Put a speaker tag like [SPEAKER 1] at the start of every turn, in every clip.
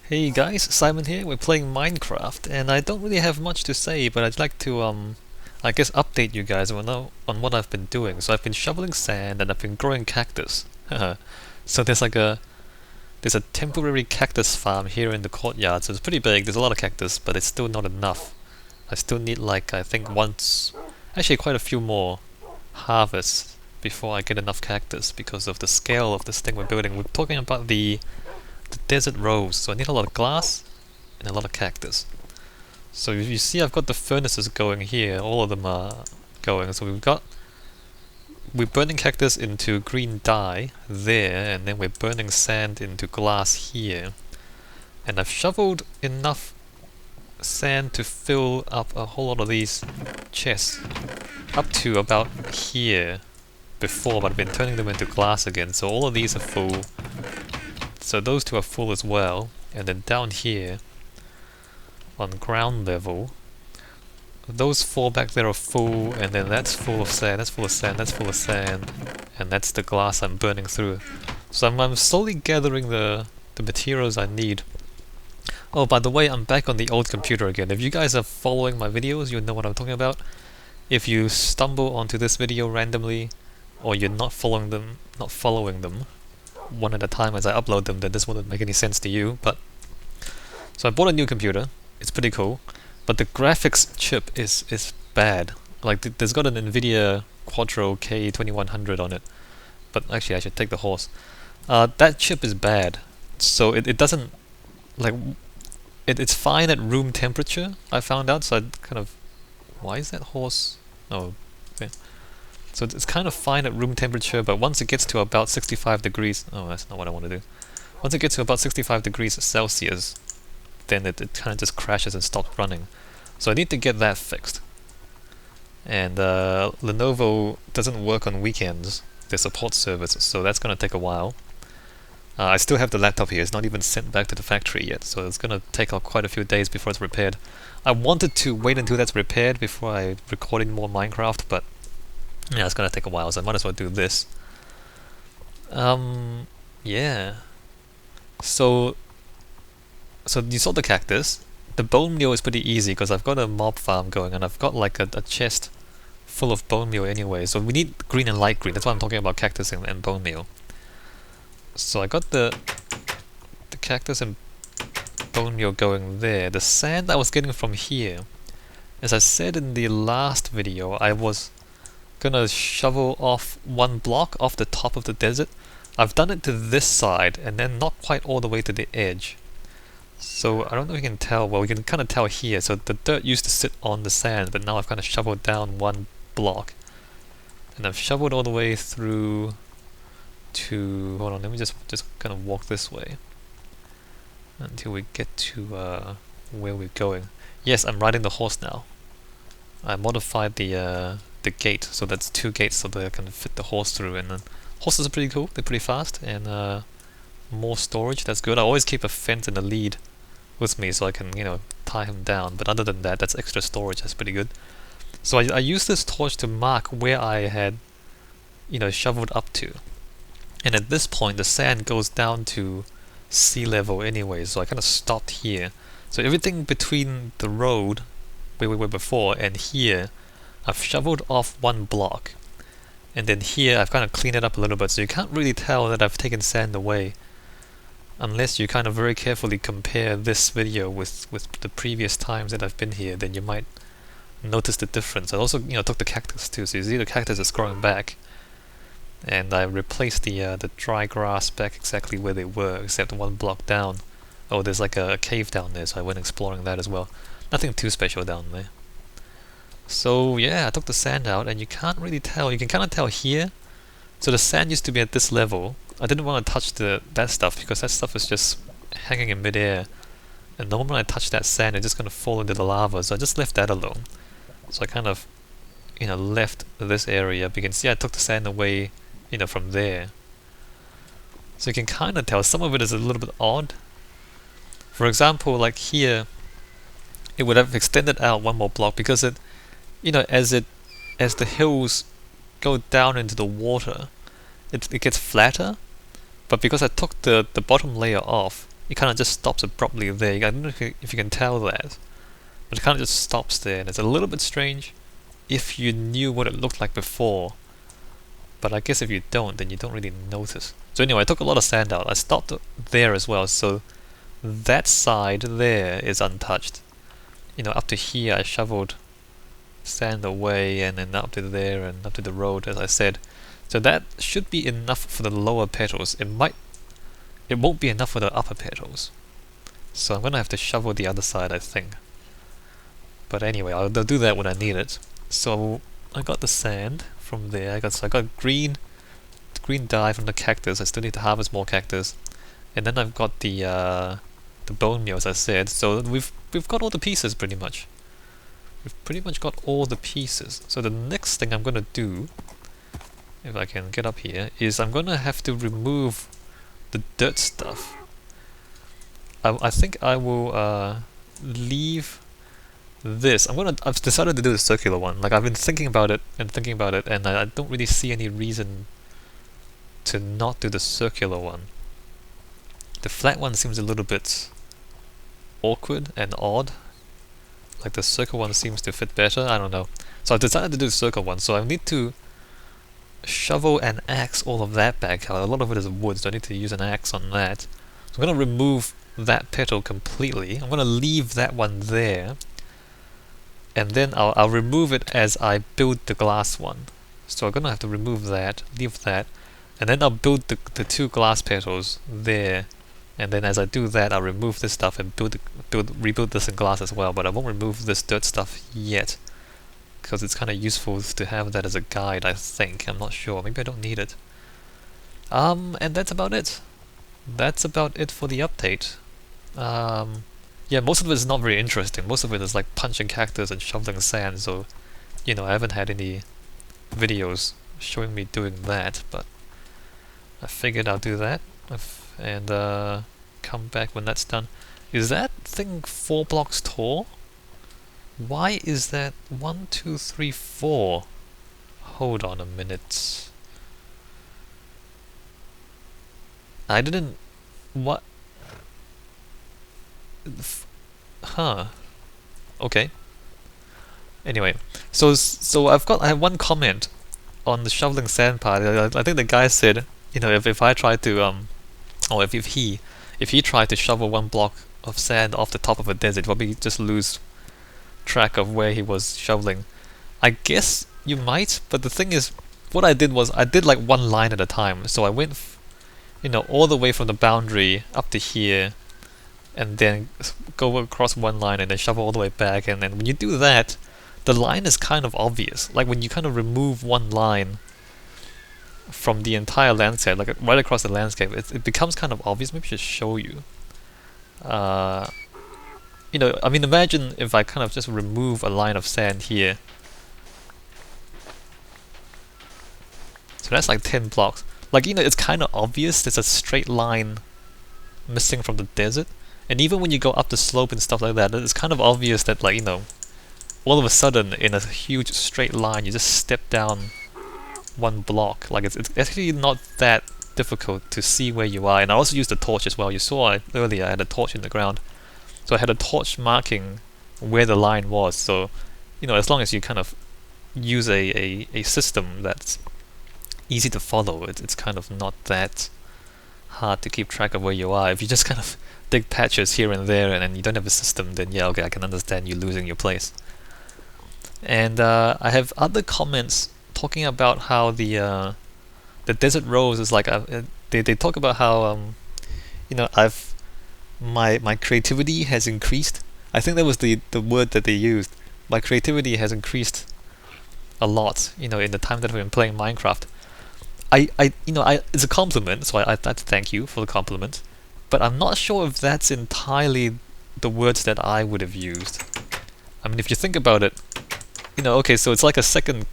[SPEAKER 1] Hey guys, Simon here. We're playing Minecraft, and I don't really have much to say, but I'd like to I guess update you guys on what I've been doing. So I've been shoveling sand and I've been growing cactus. So there's a temporary cactus farm here in the courtyard. So it's pretty big. There's a lot of cactus, but it's still not enough. I still need like I think actually quite a few more harvests before I get enough cactus because of the scale of this thing we're building. We're talking about the desert rose, so I need a lot of glass and a lot of cactus. So if you see I've got the furnaces going here, all of them are going. So we're burning cactus into green dye there, and then we're burning sand into glass here. And I've shoveled enough sand to fill up a whole lot of these chests up to about here before, but I've been turning them into glass again, so all of these are full. So those two are full as well, and then down here on ground level those four back there are full, and then that's full of sand, that's full of sand, that's full of sand, and that's the glass I'm burning through. So I'm slowly gathering the materials I need. Oh, by the way, I'm back on the old computer again. If you guys are following my videos, you'll know what I'm talking about. If you stumble onto this video randomly, or you're not following them one at a time as I upload them, then this wouldn't make any sense to you. But so I bought a new computer. It's pretty cool, but the graphics chip is bad. Like there's got an Nvidia Quadro K2100 on it, but actually I should take the horse. That chip is bad, so it doesn't like it's fine at room temperature. I found out, so I kind of why is that horse? Oh, okay. So it's kind of fine at room temperature, but once it gets to about 65 degrees, oh, that's not what I want to do. Once it gets to about 65 degrees Celsius, then it kind of just crashes and stops running. So I need to get that fixed. And Lenovo doesn't work on weekends, their support service, so that's going to take a while. I still have the laptop here, it's not even sent back to the factory yet, so it's going to take quite a few days before it's repaired. I wanted to wait until that's repaired before I record more Minecraft, but yeah, it's gonna take a while, so I might as well do this. Yeah. So you saw the cactus. The bone meal is pretty easy because I've got a mob farm going, and I've got like a chest full of bone meal anyway. So we need green and light green. That's why I'm talking about cactus and bone meal. So I got the cactus and bone meal going there. The sand I was getting from here, as I said in the last video, I was gonna shovel off one block off the top of the desert. I've done it to this side and then not quite all the way to the edge. So I don't know if you can tell, well, you can kind of tell here. So the dirt used to sit on the sand, but now I've kind of shoveled down one block. And I've shoveled all the way through to, hold on, let me just kind of walk this way until we get to where we're going. Yes, I'm riding the horse now. I modified the gate, so that's two gates so that I can fit the horse through, and then horses are pretty cool, they're pretty fast, and more storage, that's good. I always keep a fence in the lead with me so I can, you know, tie him down, but other than that, that's extra storage, that's pretty good. So I used this torch to mark where I had, you know, shoveled up to, and at this point the sand goes down to sea level anyway, so I kind of stopped here. So everything between the road where we were before and here, I've shoveled off one block, and then here I've kind of cleaned it up a little bit, so you can't really tell that I've taken sand away unless you kind of very carefully compare this video with the previous times that I've been here. Then you might notice the difference. I also, you know, took the cactus too, so you see the cactus is growing back, and I replaced the dry grass back exactly where they were, except one block down. Oh, there's like a cave down there, so I went exploring that as well. Nothing too special down there. So yeah, I took the sand out, and you can't really tell. You can kind of tell here. So the sand used to be at this level. I didn't want to touch that stuff because that stuff is just hanging in midair, and the moment I touch that sand, it's just going to fall into the lava. So I just left that alone. So I kind of, you know, left this area. But you can see I took the sand away, you know, from there. So you can kind of tell some of it is a little bit odd. For example, like here, it would have extended out one more block because it, you know, as the hills go down into the water, it gets flatter, but because I took the bottom layer off, it kind of just stops abruptly there. I don't know if you can tell that, but it kind of just stops there, and it's a little bit strange if you knew what it looked like before. But I guess if you don't, then you don't really notice. So anyway, I took a lot of sand out. I stopped there as well, so that side there is untouched. You know, up to here I shoveled sand away, and then up to there and up to the road, as I said. So that should be enough for the lower petals. It won't be enough for the upper petals. So I'm gonna have to shovel the other side, I think. But anyway, I'll do that when I need it. So I got the sand from there. I got green dye from the cactus. I still need to harvest more cactus, and then I've got the bone meal, as I said. So we've got all the pieces pretty much. We've pretty much got all the pieces. So the next thing I'm gonna do, if I can get up here, is I'm gonna have to remove the dirt stuff. I think I will leave this. I've decided to do the circular one. Like, I've been thinking about it, and I don't really see any reason to not do the circular one. The flat one seems a little bit awkward and odd. Like, the circle one seems to fit better. I don't know. So I've decided to do the circle one. So I need to shovel and axe all of that back out. A lot of it is wood, so I need to use an axe on that. So I'm going to remove that petal completely. I'm going to leave that one there, and then I'll remove it as I build the glass one. So I'm going to have to remove that, leave that, and then I'll build the two glass petals there. And then as I do that, I'll remove this stuff and rebuild this in glass as well. But I won't remove this dirt stuff yet, because it's kind of useful to have that as a guide, I think. I'm not sure. Maybe I don't need it. And that's about it. That's about it for the update. Yeah, most of it is not very interesting. Most of it is like punching cactus and shoveling sand. So, you know, I haven't had any videos showing me doing that. But I figured I'll do that and come back when that's done. Is that thing 4 blocks tall? Why is that 1, 2, 3, 4? Hold on a minute. I didn't... What? Huh. Okay. Anyway, so I have one comment on the shoveling sand part. I think the guy said, you know, if I try to or if he tried to shovel 1 block of sand off the top of a desert, probably just lose track of where he was shoveling. I guess you might, but the thing is, what I did was I did like 1 line at a time. So I went, you know, all the way from the boundary up to here, and then go across 1 line and then shovel all the way back. And then when you do that, the line is kind of obvious. Like when you kind of remove 1 line from the entire landscape, like right across the landscape, it becomes kind of obvious. Maybe I should show you. You know, I mean, imagine if I kind of just remove a line of sand here. So that's like 10 blocks. Like, you know, it's kind of obvious there's a straight line missing from the desert. And even when you go up the slope and stuff like that, it's kind of obvious that, like, you know, all of a sudden in a huge straight line you just step down 1 block. Like, it's actually not that difficult to see where you are. And I also used the torch as well. You saw earlier I had a torch in the ground. So I had a torch marking where the line was. So, you know, as long as you kind of use a system that's easy to follow, it's kind of not that hard to keep track of where you are. If you just kind of dig patches here and there and you don't have a system, then yeah, okay, I can understand you losing your place. And I have other comments talking about how the desert rose is like they talk about how you know, my creativity has increased. I think that was the word that they used. My creativity has increased a lot, you know, in the time that I've been playing Minecraft. It's a compliment, so I'd like to thank you for the compliment. But I'm not sure if that's entirely the words that I would have used. I mean, if you think about it, you know, okay, so it's like a second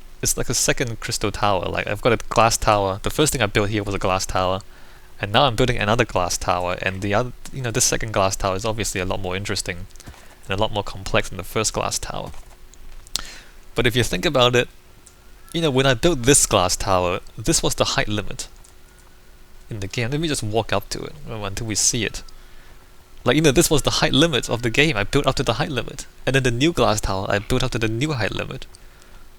[SPEAKER 1] crystal tower. Like, I've got a glass tower. The first thing I built here was a glass tower, and now I'm building another glass tower. And the other, you know, this second glass tower is obviously a lot more interesting and a lot more complex than the first glass tower. But if you think about it, you know, when I built this glass tower, this was the height limit in the game. Let me just walk up to it until we see it. Like, this was the height limit of the game. I built up to the height limit. And then the new glass tower, I built up to the new height limit.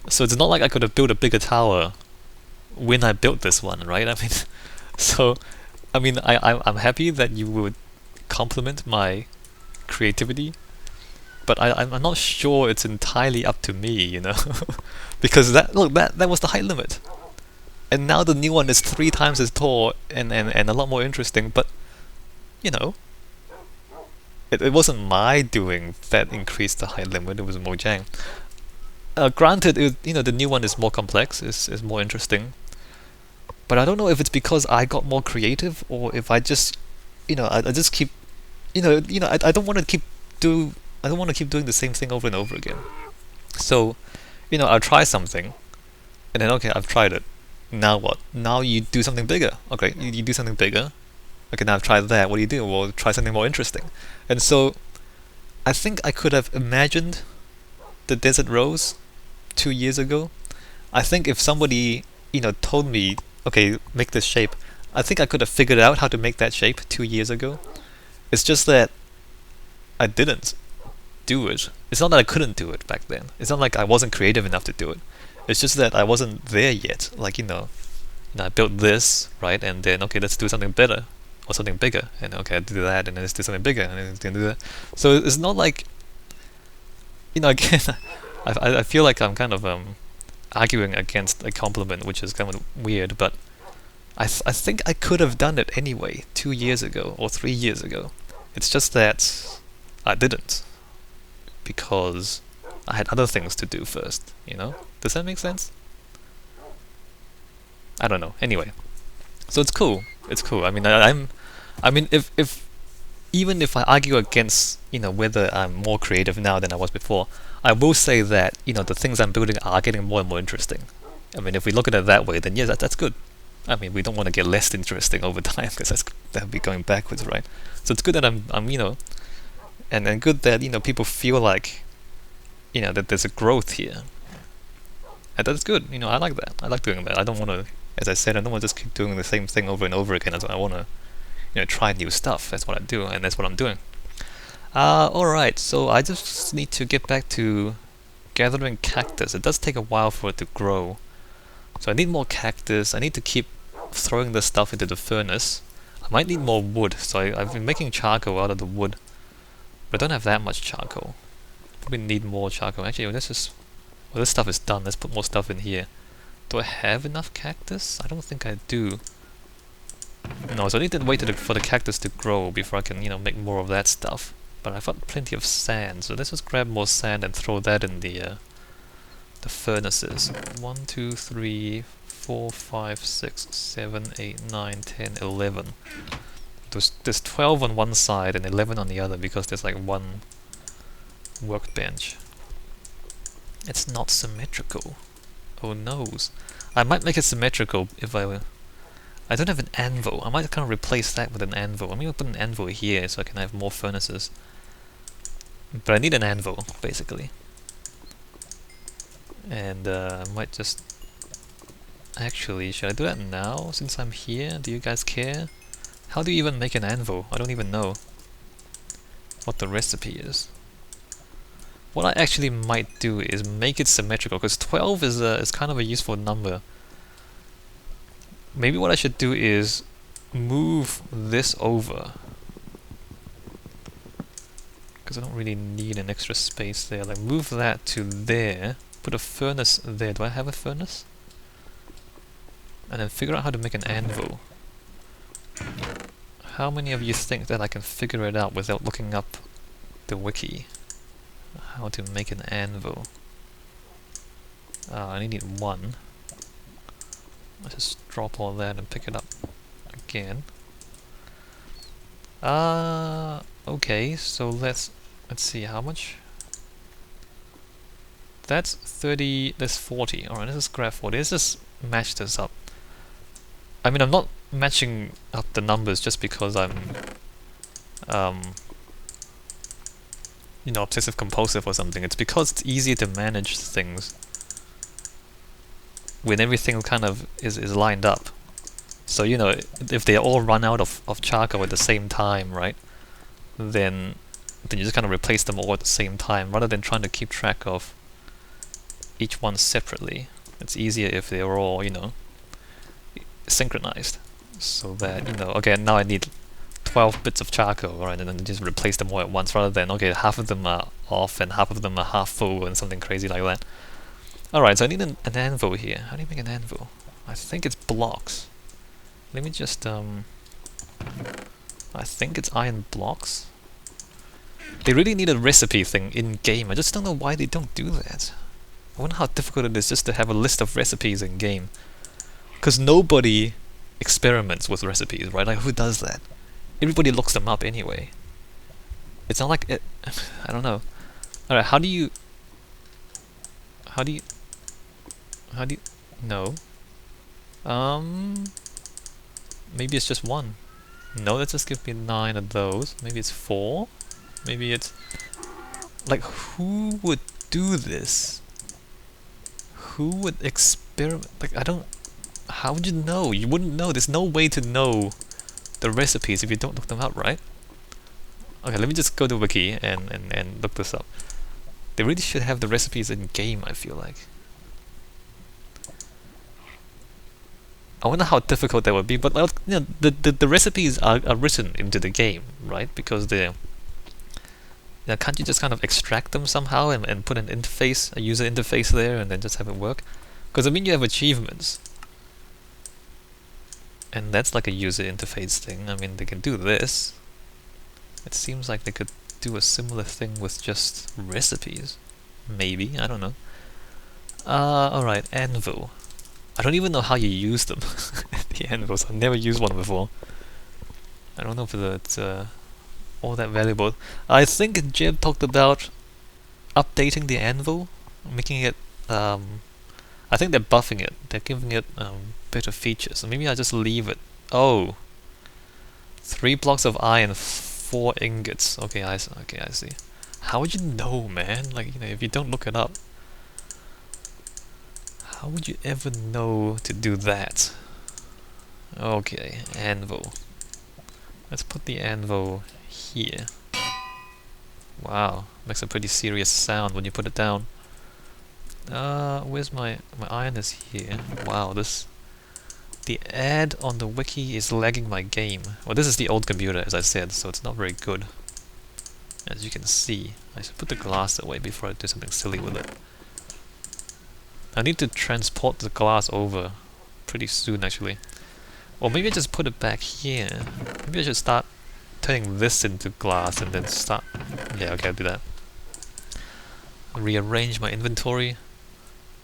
[SPEAKER 1] So it's not like I could have built a bigger tower when I built this one, right? I mean, so, I mean, I'm happy that you would compliment my creativity, but I'm not sure it's entirely up to me, because that was the height limit. And now the new one is 3 times as tall and a lot more interesting, but, you know, it wasn't my doing that increased the height limit, it was Mojang. Granted, the new one is more complex, is more interesting, but I don't know if it's because I got more creative or if I just, I just keep, I don't want to I don't want to keep doing the same thing over and over again. So, I'll try something, and then okay, I've tried it. Now what? Now you do something bigger. Okay, you do something bigger. Okay, now I've tried that. What do you do? Well, try something more interesting. And so, I think I could have imagined the desert rose 2 years ago. I think if somebody, told me, okay, make this shape, I think I could have figured out how to make that shape 2 years ago. It's just that I didn't do it. It's not that I couldn't do it back then. It's not like I wasn't creative enough to do it. It's just that I wasn't there yet. Like, I built this, right? And then, okay, let's do something better or something bigger. And okay, I do that, and then let's do something bigger, and then let's do that. So it's not like, again, I feel like I'm kind of arguing against a compliment, which is kind of weird, but I think I could have done it anyway 2 years ago or 3 years ago. It's just that I didn't, because I had other things to do first, Does that make sense? I don't know. Anyway, so it's cool. It's cool. I mean, if even if I argue against, whether I'm more creative now than I was before, I will say that, the things I'm building are getting more and more interesting. I mean, if we look at it that way, then yeah, that's good. I mean, we don't want to get less interesting over time, because that'd be going backwards, right? So it's good that I'm and good that, people feel like, that there's a growth here. And that's good, I like that. I like doing that. I don't want to, as I said, I don't want to just keep doing the same thing over and over again. I want to, try new stuff. That's what I do, and that's what I'm doing. Alright, so I just need to get back to gathering cactus. It does take a while for it to grow. So I need more cactus. I need to keep throwing this stuff into the furnace. I might need more wood, so I've been making charcoal out of the wood. But I don't have that much charcoal. Probably need more charcoal. Actually, let's just... Well, this stuff is done. Let's put more stuff in here. Do I have enough cactus? I don't think I do. No, so I need to wait for the cactus to grow before I can, make more of that stuff. But I've got plenty of sand, so let's just grab more sand and throw that in the furnaces. 1, 2, 3, 4, 5, 6, 7, 8, 9, 10, 11. There's 12 on one side and 11 on the other because there's like one workbench. It's not symmetrical. Oh noes. I might make it symmetrical if I don't have an anvil. I might kind of replace that with an anvil. I'm going to put an anvil here so I can have more furnaces. But I need an anvil, basically. And I might just... Actually, should I do that now since I'm here? Do you guys care? How do you even make an anvil? I don't even know what the recipe is. What I actually might do is make it symmetrical, because 12 is kind of a useful number. Maybe what I should do is move this over, because I don't really need an extra space there. Like, move that to there, put a furnace there. Do I have a furnace? And then figure out how to make an anvil. How many of you think that I can figure it out without looking up the wiki? How to make an anvil. I only need one. Let's just drop all that and pick it up again. Okay, so let's see how much. That's 30, that's 40. Alright, let's just grab 40. Let's just match this up. I mean, I'm not matching up the numbers just because I'm obsessive compulsive or something. It's because it's easier to manage things when everything kind of is lined up. So, if they all run out of charcoal at the same time, right? then you just kind of replace them all at the same time, rather than trying to keep track of each one separately. It's easier if they're all, you know, synchronized, so that, you know, okay, now I need 12 bits of charcoal, right, and then just replace them all at once, rather than, okay, half of them are off and half of them are half full and something crazy like that. Alright, so I need an anvil here. How do you make an anvil? I think it's blocks. Let me just, I think it's iron blocks. They really need a recipe thing in-game. I just don't know why they don't do that. I wonder how difficult it is just to have a list of recipes in-game. Because nobody experiments with recipes, right? Like, who does that? Everybody looks them up anyway. It's not like it... I don't know. Alright, how do you... No. Maybe it's just one. No, let's just give me 9 of those. Maybe it's 4? Maybe it's... Like, who would do this? Who would experiment? Like, I don't... How would you know? You wouldn't know. There's no way to know the recipes if you don't look them up, right? Okay, let me just go to Wiki and look this up. They really should have the recipes in game, I feel like. I wonder how difficult that would be, but you know, the recipes are written into the game, right? Because they're... Now, can't you just kind of extract them somehow and put an interface, a user interface there, and then just have it work? Because I mean, you have achievements, and that's like a user interface thing. I mean, they can do this. It seems like they could do a similar thing with just recipes. Maybe, I don't know. Alright, anvil. I don't even know how you use them. The anvils. I've never used one before. I don't know if it's all that valuable. I think Jeb talked about updating the anvil, making it, I think they're buffing it, they're giving it better features, so maybe I just leave it. Oh! 3 blocks of iron, 4 ingots. Okay, I see. How would you know, man? Like, you know, if you don't look it up. How would you ever know to do that? Okay, anvil. Let's put the anvil here. Wow, makes a pretty serious sound when you put it down. Where's my iron is here. Wow, the ad on the wiki is lagging my game. Well, this is the old computer, as I said, so it's not very good. As you can see, I should put the glass away before I do something silly with it. I need to transport the glass over pretty soon, actually. Or maybe I just put it back here. Maybe I should start turning this into glass and then start... Yeah, okay, I'll do that. Rearrange my inventory.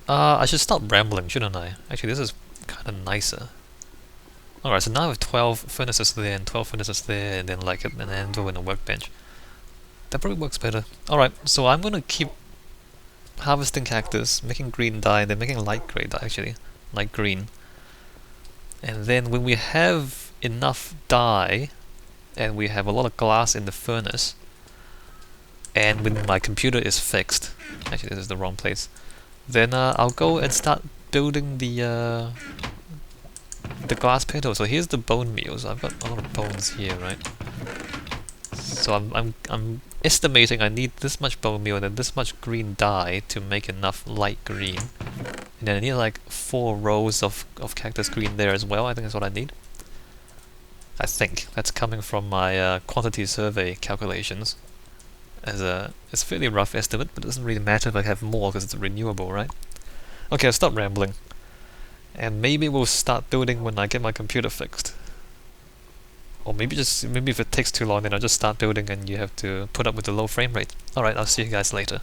[SPEAKER 1] I should stop rambling, shouldn't I? Actually, this is kind of nicer. Alright, so now I have 12 furnaces there and 12 furnaces there, and then like an anvil and a workbench. That probably works better. Alright, so I'm gonna keep harvesting cactus, making green dye, and then making light grey dye, actually. Light green. And then when we have enough dye, and we have a lot of glass in the furnace, and when my computer is fixed, actually this is the wrong place, then I'll go and start building the glass petals. So here's the bone meal. So I've got a lot of bones here, right? So I'm estimating I need this much bone meal and then this much green dye to make enough light green. And then I need like 4 rows of cactus green there as well. I think that's what I need. I think that's coming from my quantity survey calculations. It's a fairly rough estimate, but it doesn't really matter if I have more because it's renewable, right? Okay, I'll stop rambling. And maybe we'll start building when I get my computer fixed. Or maybe if it takes too long, then I'll just start building and you have to put up with the low frame rate. Alright, I'll see you guys later.